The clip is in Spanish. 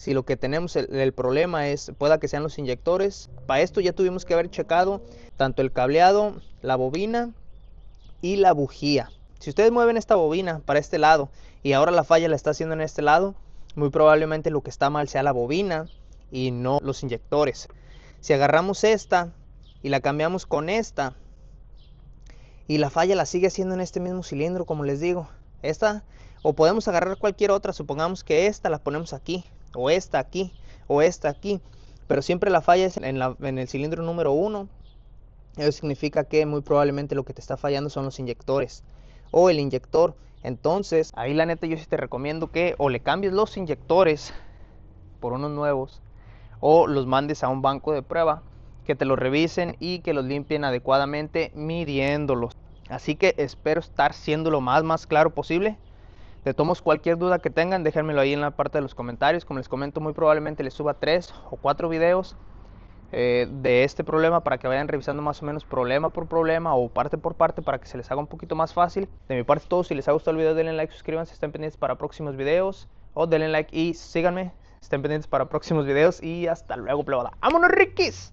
Si lo que tenemos el problema es, pueda que sean los inyectores, para esto ya tuvimos que haber checado tanto el cableado, la bobina y la bujía. Si ustedes mueven esta bobina para este lado y ahora la falla la está haciendo en este lado, muy probablemente lo que está mal sea la bobina y no los inyectores. Si agarramos esta y la cambiamos con esta y la falla la sigue haciendo en este mismo cilindro, como les digo, esta, o podemos agarrar cualquier otra, supongamos que esta la ponemos aquí, o esta aquí, o esta aquí, pero siempre la falla es en el cilindro número 1. Eso significa que muy probablemente lo que te está fallando son los inyectores o el inyector. Entonces ahí la neta yo sí te recomiendo que o le cambies los inyectores por unos nuevos o los mandes a un banco de prueba que te los revisen y que los limpien adecuadamente midiéndolos. Así que espero estar siendo lo más claro posible. De tomos, cualquier duda que tengan, déjenmelo ahí en la parte de los comentarios. Como les comento, muy probablemente les suba 3 o 4 videos de este problema para que vayan revisando más o menos problema por problema o parte por parte para que se les haga un poquito más fácil. De mi parte es todo. Si les ha gustado el video, denle like, suscríbanse, estén pendientes para próximos videos, o denle like y síganme, estén pendientes para próximos videos y hasta luego, plebada. ¡Vámonos, Rikis!